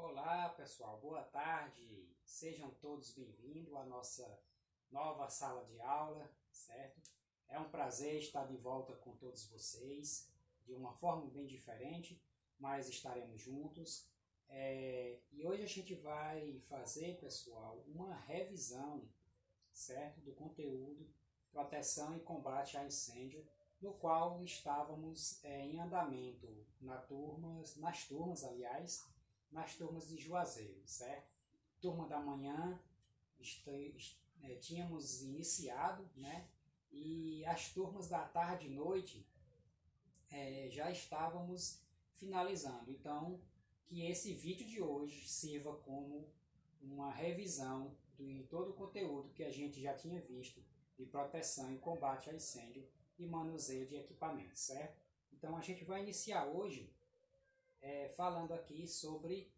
Olá pessoal, boa tarde, sejam todos bem-vindos à nossa nova sala de aula, certo? É um prazer estar de volta com todos vocês, de uma forma bem diferente, mas estaremos juntos. E hoje a gente vai fazer, pessoal, uma revisão, certo? Do conteúdo Proteção e Combate a Incêndio, no qual estávamos em andamento nas turmas, aliás, nas turmas de Juazeiro, certo? Turma da manhã, tínhamos iniciado, né? E as turmas da tarde e noite já estávamos finalizando. Então, que esse vídeo de hoje sirva como uma revisão de todo o conteúdo que a gente já tinha visto de proteção e combate a incêndio e manuseio de equipamentos, certo? Então, a gente vai iniciar hoje falando aqui sobre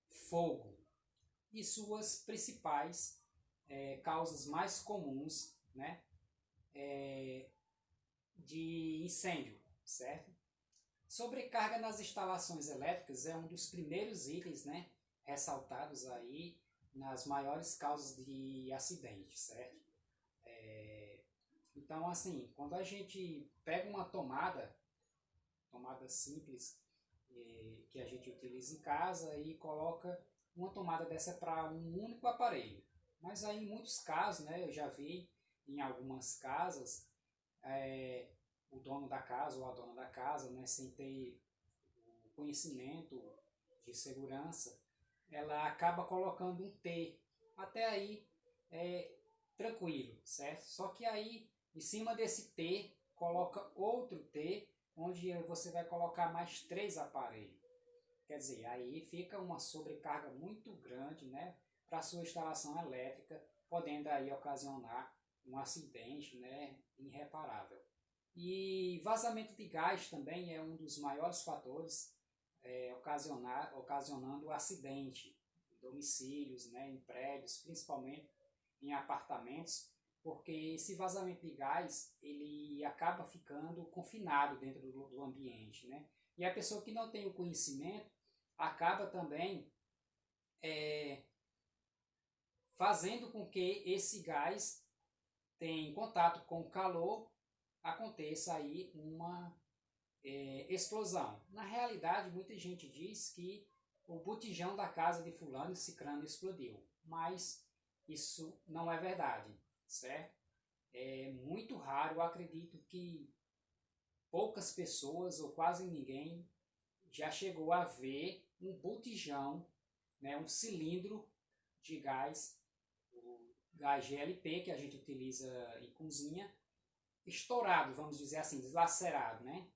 fogo e suas principais causas mais comuns, né, de incêndio, certo? Sobrecarga nas instalações elétricas é um dos primeiros itens, né, ressaltados aí nas maiores causas de acidente, certo? Então, assim, quando a gente pega uma tomada simples, que a gente utiliza em casa e coloca uma tomada dessa para um único aparelho. Mas aí em muitos casos, né, eu já vi em algumas casas, o dono da casa ou a dona da casa, né, sem ter o conhecimento de segurança, ela acaba colocando um T. Até aí é tranquilo, certo? Só que aí, em cima desse T, coloca outro T, onde você vai colocar mais 3 aparelhos. Quer dizer, aí fica uma sobrecarga muito grande, né, para a sua instalação elétrica, podendo aí ocasionar um acidente, né, irreparável. E vazamento de gás também é um dos maiores fatores ocasionando acidente em domicílios, né, em prédios, principalmente em apartamentos, porque esse vazamento de gás ele acaba ficando confinado dentro do ambiente, né? E a pessoa que não tem o conhecimento acaba também fazendo com que esse gás tenha contato com o calor, aconteça aí uma explosão. Na realidade, muita gente diz que o botijão da casa de fulano e cicrano explodiu, mas isso não é verdade, certo? É muito raro, eu acredito que poucas pessoas ou quase ninguém já chegou a ver um botijão, né, um cilindro de gás, o gás GLP que a gente utiliza em cozinha, estourado, vamos dizer assim, deslacerado, né?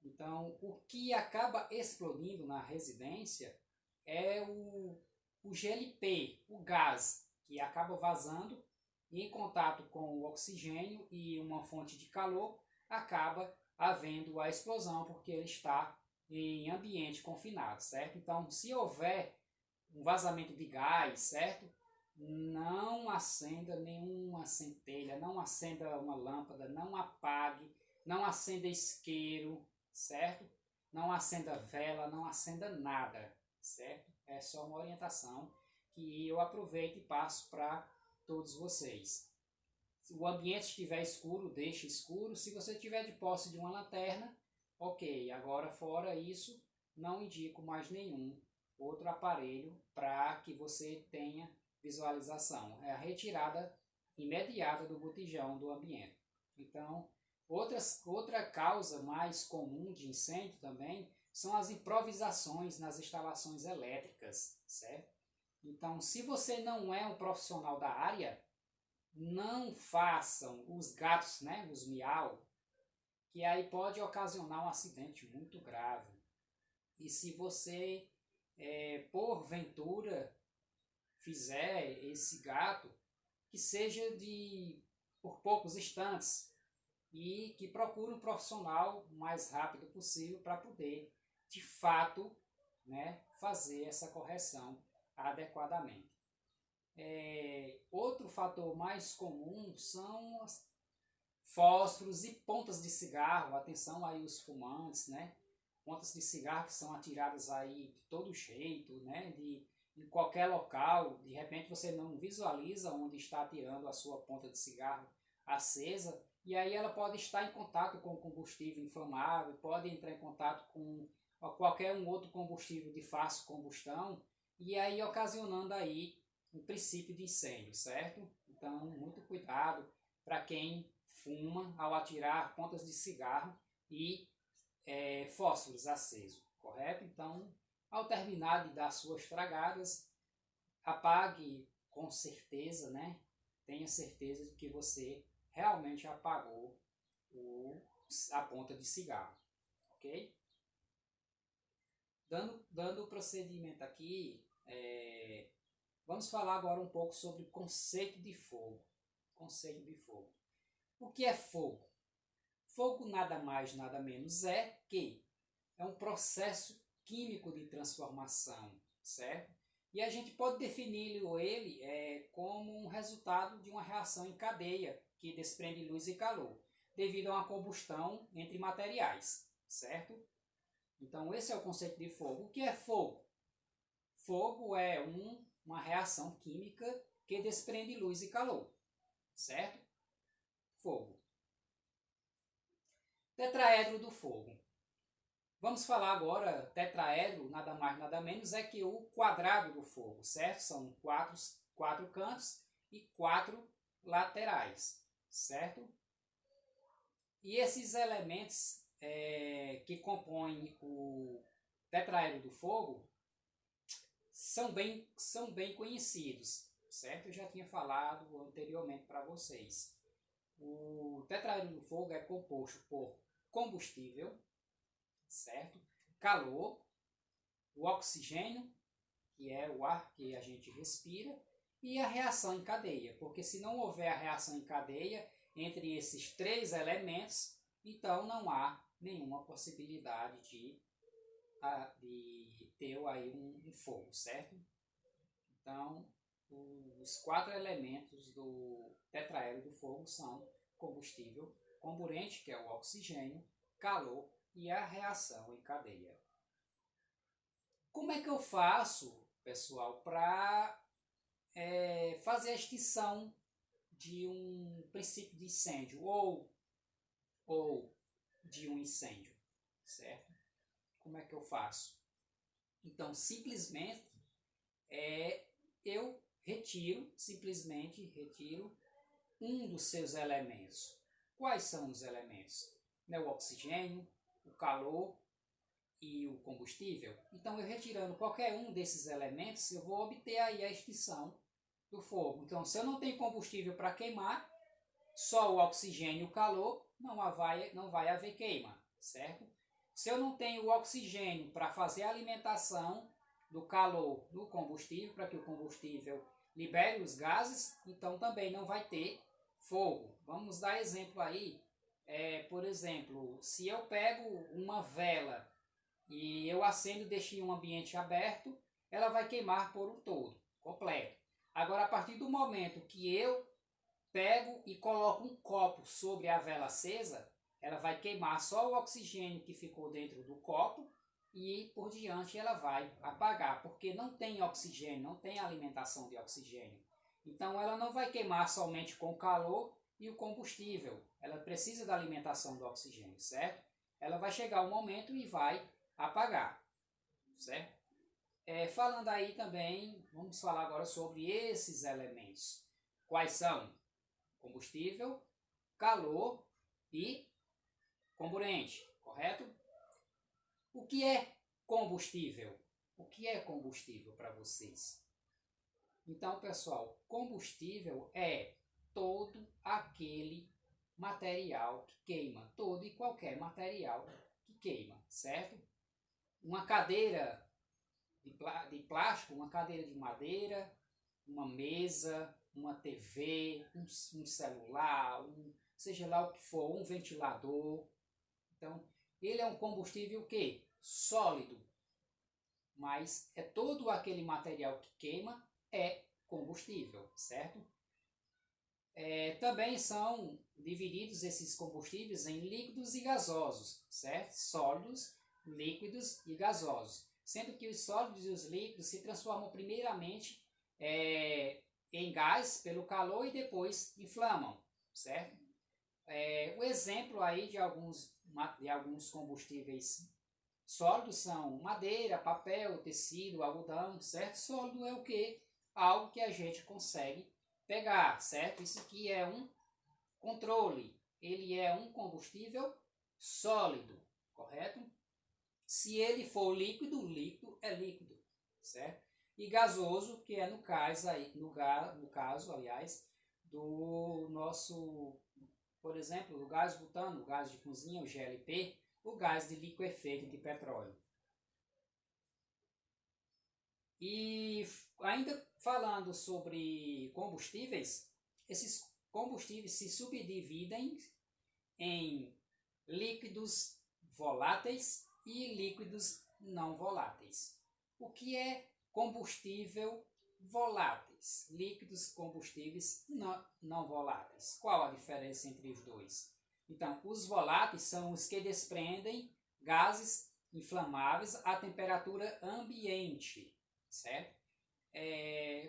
Então, o que acaba explodindo na residência é o GLP, o gás, que acaba vazando e em contato com o oxigênio e uma fonte de calor, acaba havendo a explosão, porque ele está em ambiente confinado, certo? Então, se houver um vazamento de gás, certo? Não acenda nenhuma centelha, não acenda uma lâmpada, não apague, não acenda isqueiro, certo? Não acenda vela, não acenda nada, certo? É só uma orientação que eu aproveito e passo para todos vocês. Se o ambiente estiver escuro, deixe escuro. Se você tiver de posse de uma lanterna, ok. Agora, fora isso, não indico mais nenhum outro aparelho para que você tenha visualização. É a retirada imediata do botijão do ambiente. Então, outra causa mais comum de incêndio também são as improvisações nas instalações elétricas, certo? Então, se você não é um profissional da área, não façam os gatos, né, os miau, que aí pode ocasionar um acidente muito grave. E se você, porventura, fizer esse gato, que seja por poucos instantes e que procure um profissional o mais rápido possível para poder, de fato, né, fazer essa correção adequadamente. Outro fator mais comum são fósforos e pontas de cigarro. Atenção aí os fumantes, né? pontas de cigarro que são atiradas aí de todo jeito, né? Em qualquer local, de repente você não visualiza onde está atirando a sua ponta de cigarro acesa, e aí ela pode estar em contato com combustível inflamável, pode entrar em contato com qualquer um outro combustível de fácil combustão, e aí ocasionando aí um princípio de incêndio, certo? Então, muito cuidado para quem fuma ao atirar pontas de cigarro e fósforos acesos, correto? Então, ao terminar de dar suas tragadas, apague com certeza, né? Tenha certeza de que você realmente apagou a ponta de cigarro, ok? Dando procedimento aqui, vamos falar agora um pouco sobre o conceito de fogo. Conceito de fogo. O que é fogo? Fogo nada mais, nada menos é um processo químico de transformação, certo? E a gente pode definir ele como um resultado de uma reação em cadeia que desprende luz e calor, devido a uma combustão entre materiais, certo? Então esse é o conceito de fogo. O que é fogo? Fogo é uma reação química que desprende luz e calor, certo? Fogo. Tetraedro do fogo. Vamos falar agora, tetraedro, nada mais nada menos, é que o quadrado do fogo, certo? São quatro cantos e 4 laterais, certo? E esses elementos que compõem o tetraedro do fogo são bem conhecidos, certo? Eu já tinha falado anteriormente para vocês. O tetraedro do fogo é composto por combustível, certo? Calor, o oxigênio, que é o ar que a gente respira, e a reação em cadeia, porque se não houver a reação em cadeia entre esses 3 elementos, então não há nenhuma possibilidade de ter aí um fogo, certo? Então, os 4 elementos do tetraedro do fogo são combustível, comburente, que é o oxigênio, calor e a reação em cadeia. Como é que eu faço, pessoal, para fazer a extinção de um princípio de incêndio ou de um incêndio, certo? Como é que eu faço? Então, simplesmente, eu simplesmente retiro um dos seus elementos. Quais são os elementos? O oxigênio, o calor e o combustível. Então, eu retirando qualquer um desses elementos, eu vou obter aí a extinção do fogo. Então, se eu não tenho combustível para queimar, só o oxigênio e o calor, não vai haver queima, certo? Se eu não tenho o oxigênio para fazer a alimentação do calor do combustível, para que o combustível libere os gases, então também não vai ter fogo. Vamos dar exemplo aí. Por exemplo, se eu pego uma vela e eu acendo e deixo em um ambiente aberto, ela vai queimar por um todo, completo. Agora, a partir do momento que eu pego e coloco um copo sobre a vela acesa, ela vai queimar só o oxigênio que ficou dentro do copo e por diante ela vai apagar, porque não tem oxigênio, não tem alimentação de oxigênio. Então ela não vai queimar somente com o calor e o combustível, ela precisa da alimentação do oxigênio, certo? Ela vai chegar um momento e vai apagar, certo? Falando aí também, vamos falar agora sobre esses elementos. Quais são? Combustível, calor e comburente, correto? O que é combustível? O que é combustível para vocês? Então, pessoal, combustível é todo aquele material que queima, todo e qualquer material que queima, certo? Uma cadeira de plástico, uma cadeira de madeira, uma mesa, uma TV, um celular, seja lá o que for, um ventilador. Então, ele é um combustível que? Sólido. Mas é todo aquele material que queima é combustível, certo? Também são divididos esses combustíveis em líquidos e gasosos, certo? Sólidos, líquidos e gasosos, sendo que os sólidos e os líquidos se transformam primeiramente em gás pelo calor e depois inflamam, certo? O exemplo aí de alguns combustíveis sólidos são madeira, papel, tecido, algodão, certo? Sólido é o quê? Algo que a gente consegue pegar, certo? Isso aqui é um controle, ele é um combustível sólido, correto? Se ele for líquido, líquido é líquido, certo? E gasoso, que é no caso, aliás, do nosso, por exemplo, o gás butano, o gás de cozinha, o GLP, o gás de liquefeito de petróleo. E ainda falando sobre combustíveis, esses combustíveis se subdividem em líquidos voláteis e líquidos não voláteis. O que é combustível voláteis? Líquidos combustíveis não voláteis. Qual a diferença entre os dois? Então, os voláteis são os que desprendem gases inflamáveis à temperatura ambiente, certo?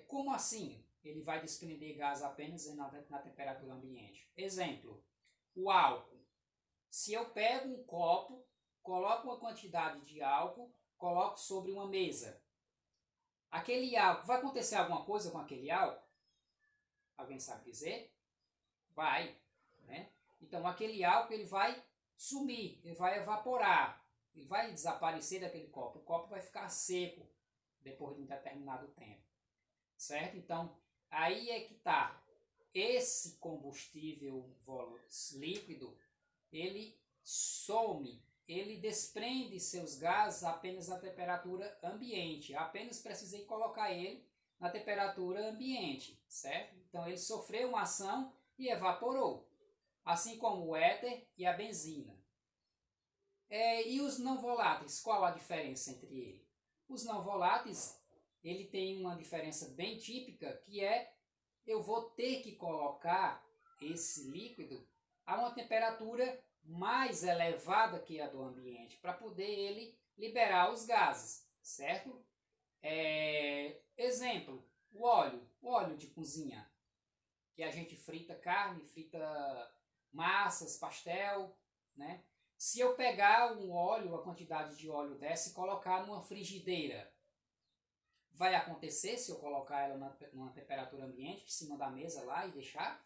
Como assim ele vai desprender gás apenas na temperatura ambiente? Exemplo, o álcool. Se eu pego um copo, coloco uma quantidade de álcool, coloco sobre uma mesa. Aquele álcool, vai acontecer alguma coisa com aquele álcool? Alguém sabe dizer? Vai, né? Então aquele álcool ele vai sumir, ele vai evaporar, ele vai desaparecer daquele copo. O copo vai ficar seco depois de um determinado tempo, certo? Então aí é que está. Esse combustível líquido, ele some, ele desprende seus gases apenas na temperatura ambiente. Apenas precisei colocar ele na temperatura ambiente, certo? Então ele sofreu uma ação e evaporou, assim como o éter e a benzina. E os não voláteis, qual a diferença entre eles? Os não voláteis, ele tem uma diferença bem típica, que é eu vou ter que colocar esse líquido a uma temperatura mais elevada que a do ambiente, para poder ele liberar os gases, certo? Exemplo, o óleo de cozinha, que a gente frita carne, frita massas, pastel, né? Se eu pegar um óleo, a quantidade de óleo dessa e colocar numa frigideira, vai acontecer se eu colocar ela numa temperatura ambiente, em cima da mesa lá e deixar?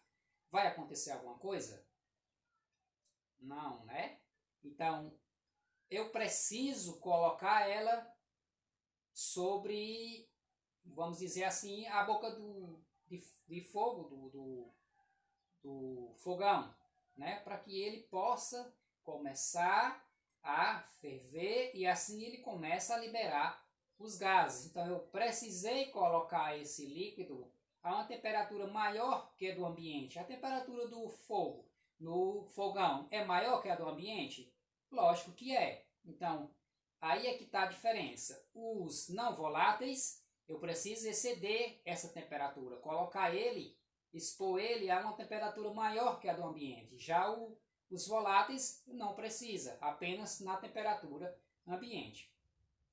Vai acontecer alguma coisa? Não, né? Então, eu preciso colocar ela sobre, vamos dizer assim, a boca de fogo do fogão, né? Para que ele possa começar a ferver e assim ele começa a liberar os gases. Então eu precisei colocar esse líquido a uma temperatura maior que a do ambiente. A temperatura do fogo no fogão é maior que a do ambiente? Lógico que é. Então aí é que está a diferença. Os não voláteis, eu preciso exceder essa temperatura, colocar ele, expor ele a uma temperatura maior que a do ambiente. Já os voláteis não precisa, apenas na temperatura ambiente.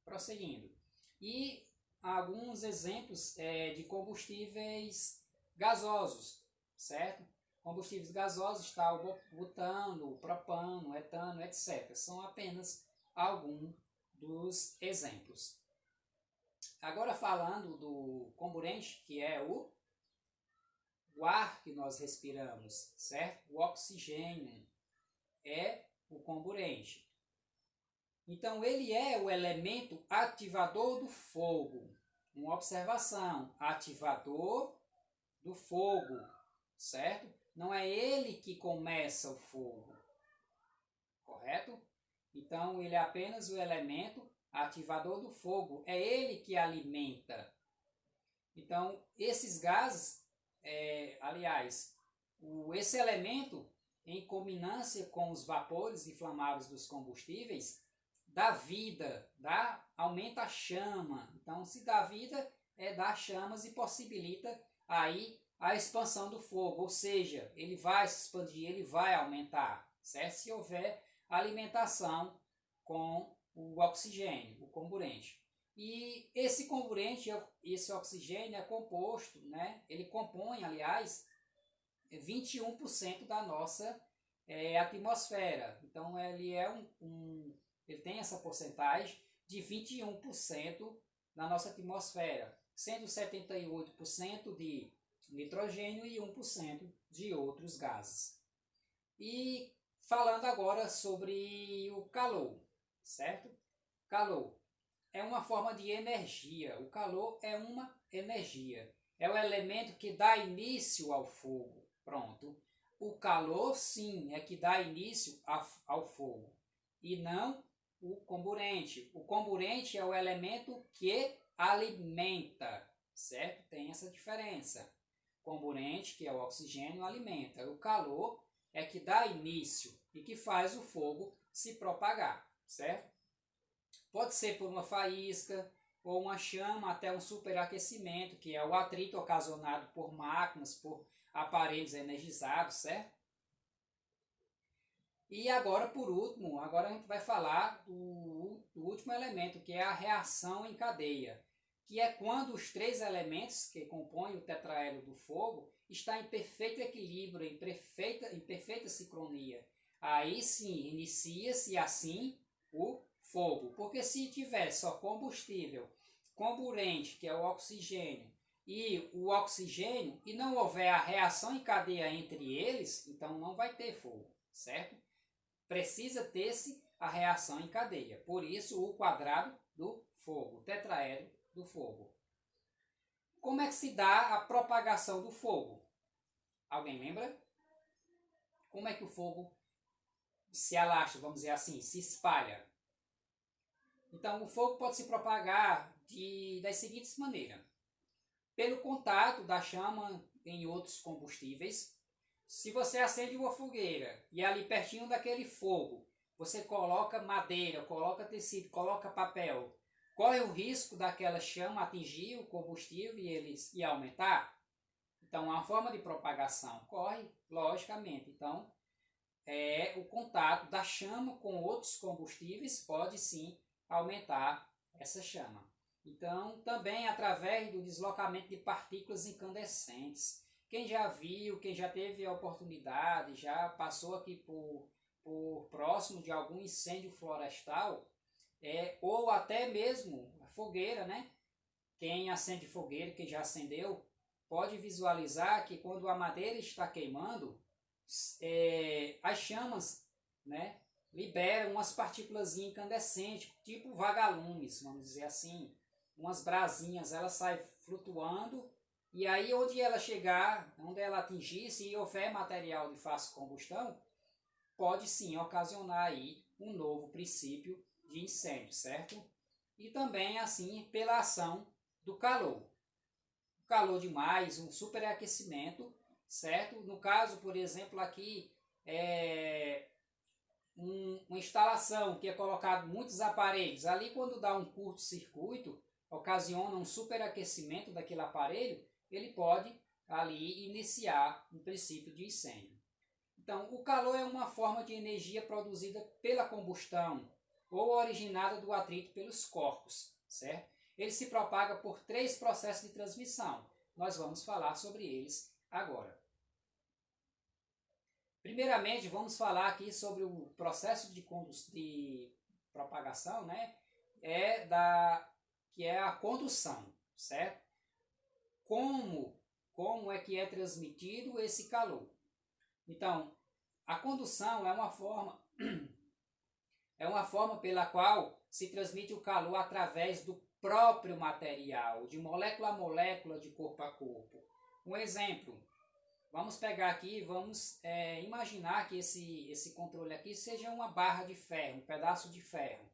Prosseguindo. E alguns exemplos de combustíveis gasosos, certo? Combustíveis gasosos está o butano, o propano, o etano, etc. São apenas alguns dos exemplos. Agora falando do comburente, que é o ar que nós respiramos, certo? O oxigênio é o comburente. Então ele é o elemento ativador do fogo. Uma observação, ativador do fogo, certo? Não é ele que começa o fogo, correto? Então ele é apenas o elemento ativador do fogo, é ele que alimenta. Então esses gases, esse elemento em combinância com os vapores inflamáveis dos combustíveis dá vida, aumenta a chama. Então se dá vida, dá chamas e possibilita aí a expansão do fogo, ou seja, ele vai se expandir, ele vai aumentar, certo? Se houver alimentação com o oxigênio, o comburente. E esse comburente, esse oxigênio é composto, né? Ele compõe, aliás, 21% da nossa atmosfera. Então ele é ele tem essa porcentagem de 21% na nossa atmosfera, sendo 78% de nitrogênio e 1% de outros gases. E falando agora sobre o calor, certo? Calor é uma forma de energia. O calor é uma energia. É o elemento que dá início ao fogo. Pronto. O calor, sim, é que dá início ao fogo. E não o comburente. O comburente é o elemento que alimenta, certo? Tem essa diferença. Comburente, que é o oxigênio, alimenta. O calor é que dá início e que faz o fogo se propagar, certo? Pode ser por uma faísca ou uma chama até um superaquecimento, que é o atrito ocasionado por máquinas, por aparelhos energizados, certo? E agora, por último, agora a gente vai falar do último elemento, que é a reação em cadeia, que é quando os três elementos que compõem o tetraedro do fogo estão em perfeito equilíbrio, em perfeita sincronia. Aí sim, inicia-se assim o fogo, porque se tiver só combustível, comburente, que é o oxigênio, e o oxigênio, e não houver a reação em cadeia entre eles, então não vai ter fogo, certo? Precisa ter-se a reação em cadeia. Por isso, o quadrado do fogo, o tetraedro do fogo. Como é que se dá a propagação do fogo? Alguém lembra? Como é que o fogo se alastra, vamos dizer assim, se espalha? Então, o fogo pode se propagar das seguintes maneiras. Pelo contato da chama em outros combustíveis. Se você acende uma fogueira e ali pertinho daquele fogo, você coloca madeira, coloca tecido, coloca papel, corre o risco daquela chama atingir o combustível e aumentar? Então, uma forma de propagação corre, logicamente. Então, o contato da chama com outros combustíveis pode sim aumentar essa chama. Então, também através do deslocamento de partículas incandescentes. Quem já viu, quem já teve a oportunidade, já passou aqui por próximo de algum incêndio florestal, ou até mesmo a fogueira, né? Quem acende fogueira, quem já acendeu, pode visualizar que quando a madeira está queimando, as chamas, né, liberam umas partículas incandescentes, tipo vagalumes, vamos dizer assim, umas brasinhas, ela sai flutuando, e aí onde ela chegar, onde ela atingir, se houver material de fácil combustão, pode sim ocasionar aí um novo princípio de incêndio, certo? E também assim pela ação do calor. O calor demais, um superaquecimento, certo? No caso, por exemplo, aqui uma instalação que é colocado muitos aparelhos, ali quando dá um curto-circuito, ocasiona um superaquecimento daquele aparelho, ele pode ali iniciar um princípio de incêndio. Então, o calor é uma forma de energia produzida pela combustão ou originada do atrito pelos corpos, certo? Ele se propaga por 3 processos de transmissão. Nós vamos falar sobre eles agora. Primeiramente, vamos falar aqui sobre o processo de propagação, né? Que é a condução, certo? Como é que é transmitido esse calor? Então, a condução é uma forma pela qual se transmite o calor através do próprio material, de molécula a molécula, de corpo a corpo. Um exemplo, vamos pegar aqui, vamos imaginar que esse controle aqui seja uma barra de ferro, um pedaço de ferro.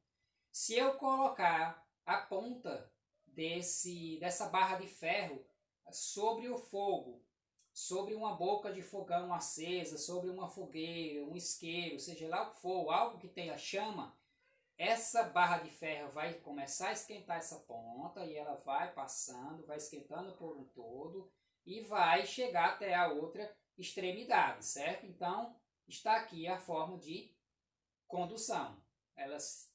Se eu colocar a ponta dessa barra de ferro sobre o fogo, sobre uma boca de fogão acesa, sobre uma fogueira, um isqueiro, seja lá o que for, algo que tenha chama, essa barra de ferro vai começar a esquentar essa ponta e ela vai passando, vai esquentando por um todo e vai chegar até a outra extremidade, certo? Então, está aqui a forma de condução. Elas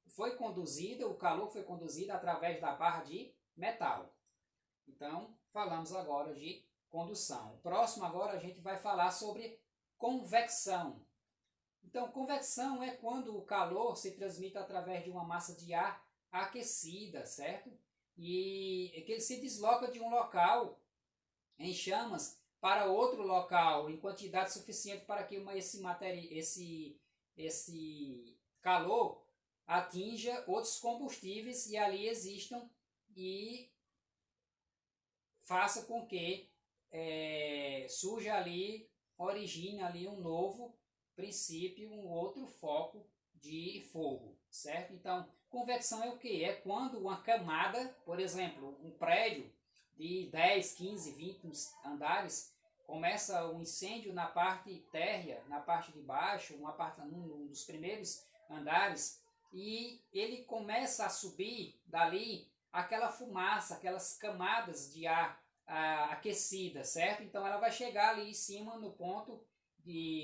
foi conduzida, o calor foi conduzido através da barra de metal. Então, falamos agora de condução. O próximo agora a gente vai falar sobre convecção. Então, convecção é quando o calor se transmite através de uma massa de ar aquecida, certo? E é que ele se desloca de um local em chamas para outro local em quantidade suficiente para que esse calor atinja outros combustíveis e ali existam e faça com que surja ali, origine ali um novo princípio, um outro foco de fogo, certo? Então, convecção é o que? É quando uma camada, por exemplo, um prédio de 10, 15, 20 andares, começa um incêndio na parte térrea, na parte de baixo, um dos primeiros andares, e ele começa a subir dali aquela fumaça, aquelas camadas de ar aquecida, certo? Então ela vai chegar ali em cima no ponto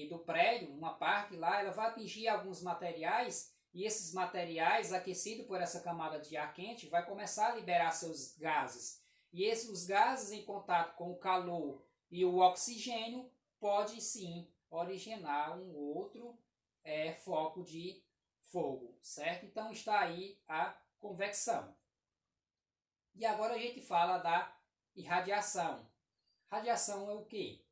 do prédio, uma parte lá, ela vai atingir alguns materiais e esses materiais, aquecidos por essa camada de ar quente, vai começar a liberar seus gases. E os gases em contato com o calor e o oxigênio pode sim originar um outro foco de fogo, certo? Então está aí a convecção. E agora a gente fala da irradiação. Radiação é o quê?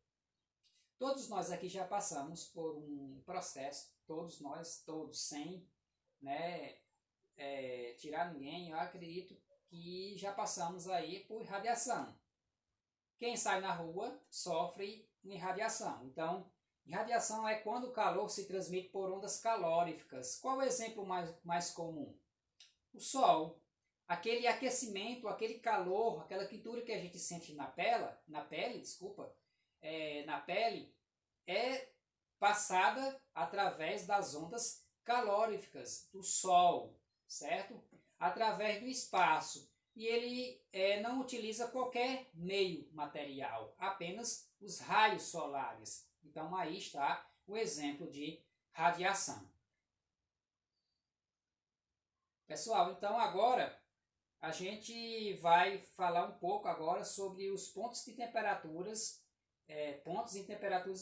Todos nós aqui já passamos por um processo, todos nós, todos, sem tirar ninguém, eu acredito que já passamos aí por irradiação. Quem sai na rua sofre irradiação. Então, irradiação é quando o calor se transmite por ondas caloríficas. Qual é o exemplo mais comum? O sol. Aquele aquecimento, aquele calor, aquela quentura que a gente sente na pele é passada através das ondas caloríficas do sol, certo? Através do espaço. E ele não utiliza qualquer meio material, apenas os raios solares. Então aí está o exemplo de radiação. Pessoal, então agora a gente vai falar um pouco agora sobre os pontos e temperaturas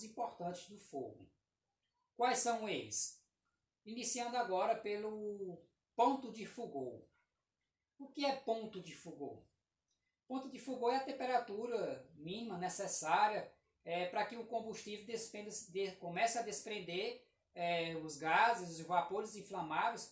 importantes do fogo. Quais são eles? Iniciando agora pelo ponto de fogo. O que é ponto de fogo? Ponto de fogo é a temperatura mínima necessária para que o combustível comece a desprender os gases, os vapores inflamáveis,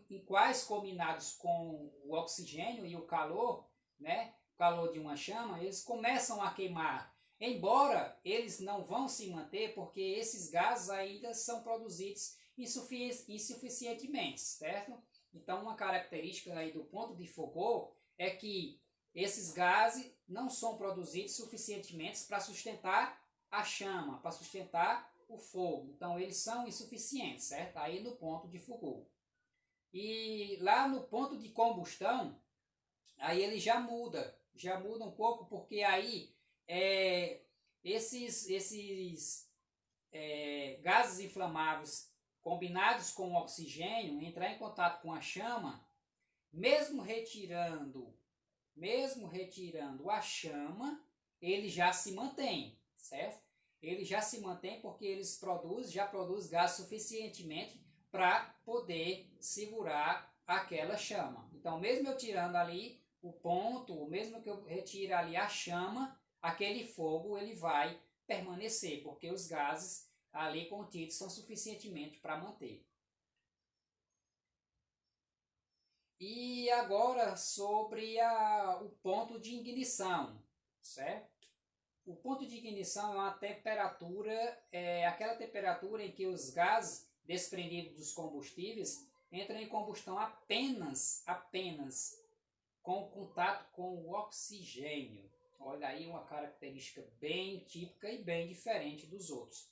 em quais combinados com o oxigênio e o calor, o calor de uma chama, eles começam a queimar. Embora eles não vão se manter, porque esses gases ainda são produzidos insuficientemente, certo? Então, uma característica aí do ponto de fogo é que esses gases não são produzidos suficientemente para sustentar a chama, para sustentar o fogo. Então, eles são insuficientes, certo? Aí no ponto de fogo. E lá no ponto de combustão, aí ele já muda um pouco, porque aí esses gases inflamáveis combinados com o oxigênio, entrar em contato com a chama, mesmo retirando a chama, ele já se mantém, certo? Ele já se mantém porque eles já produz gás suficientemente para poder segurar aquela chama. Então, mesmo eu tirando ali o ponto, mesmo que eu retire ali a chama, aquele fogo ele vai permanecer, porque os gases ali contidos são suficientemente para manter. E agora sobre o ponto de ignição, certo? O ponto de ignição é uma temperatura, aquela temperatura em que os gases desprendidos dos combustíveis entram em combustão apenas com contato com o oxigênio. Olha aí uma característica bem típica e bem diferente dos outros.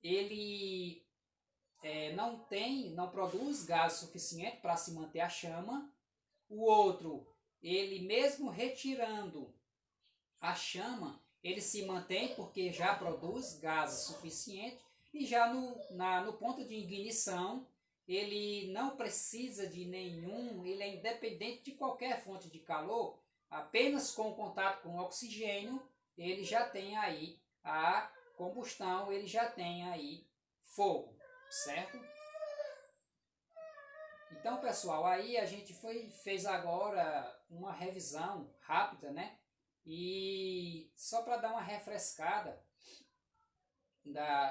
Ele não produz gás suficiente para se manter a chama. O outro, ele mesmo retirando a chama, ele se mantém porque já produz gás suficiente. E já no ponto de ignição, ele não precisa de nenhum, ele é independente de qualquer fonte de calor, apenas com o contato com o oxigênio, ele já tem aí a combustão, ele já tem aí fogo, certo? Então, pessoal, aí a gente fez agora uma revisão rápida, né? E só para dar uma refrescada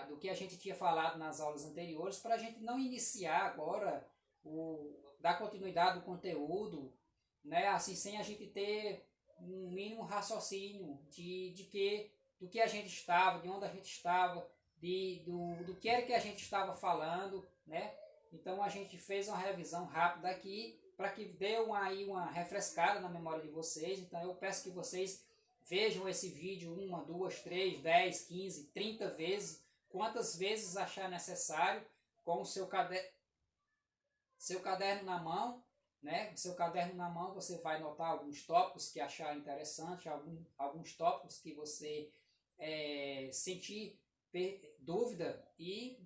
do que a gente tinha falado nas aulas anteriores, para a gente não iniciar agora, dar continuidade do conteúdo, né? Assim, sem a gente ter um mínimo raciocínio do que a gente estava, de onde a gente estava, do que era que a gente estava falando, né? Então a gente fez uma revisão rápida aqui para que dê uma refrescada na memória de vocês. Então eu peço que vocês vejam esse vídeo 1, 2, 3, 10, 15, 30 vezes, quantas vezes achar necessário, com o seu caderno na mão, né? O seu caderno na mão você vai anotar alguns tópicos que achar interessante, alguns tópicos que você sentir dúvida e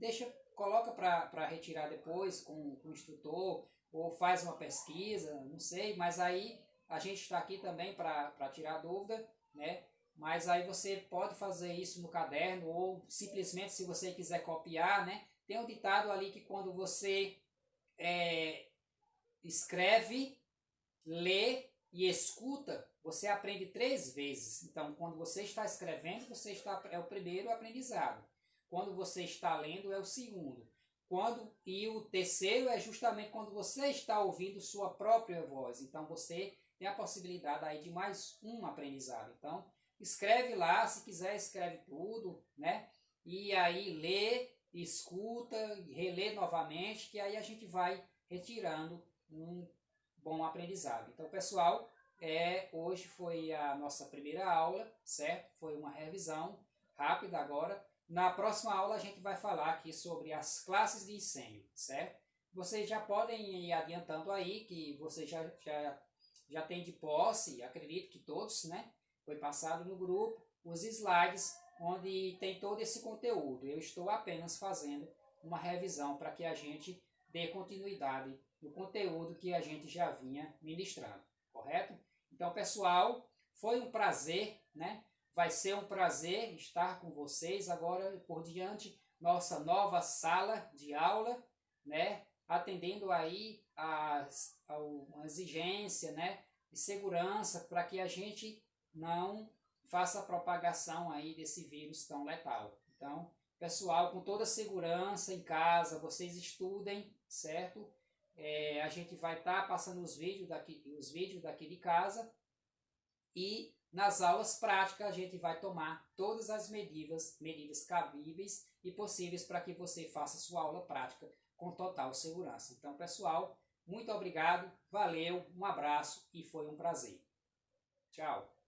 coloca para retirar depois com o instrutor, ou faz uma pesquisa, não sei, mas aí a gente está aqui também para tirar dúvida, né? Mas aí você pode fazer isso no caderno, ou simplesmente, se você quiser copiar, né? Tem um ditado ali que quando você escreve, lê e escuta, você aprende 3 vezes. Então, quando você está escrevendo, é o primeiro aprendizado. Quando você está lendo, é o segundo. E o terceiro é justamente quando você está ouvindo sua própria voz. Então, você tem a possibilidade aí de mais um aprendizado. Então, escreve lá, se quiser, escreve tudo, né? E aí lê, escuta, relê novamente, que aí a gente vai retirando um bom aprendizado. Então, pessoal, hoje foi a nossa primeira aula, certo? Foi uma revisão rápida agora. Na próxima aula a gente vai falar aqui sobre as classes de incêndio, certo? Vocês já podem ir adiantando aí que vocês já têm de posse, acredito que todos, né? Foi passado no grupo os slides onde tem todo esse conteúdo. Eu estou apenas fazendo uma revisão para que a gente dê continuidade no conteúdo que a gente já vinha ministrando, correto? Então, pessoal, foi um prazer, né? Vai ser um prazer estar com vocês agora por diante, nossa nova sala de aula, né? Atendendo aí a uma exigência, né? De segurança para que a gente não faça a propagação aí desse vírus tão letal. Então, pessoal, com toda segurança em casa, vocês estudem, certo? A gente vai estar passando os vídeos daqui de casa, e nas aulas práticas a gente vai tomar todas as medidas cabíveis e possíveis para que você faça sua aula prática com total segurança. Então, pessoal, muito obrigado, valeu, um abraço e foi um prazer. Tchau.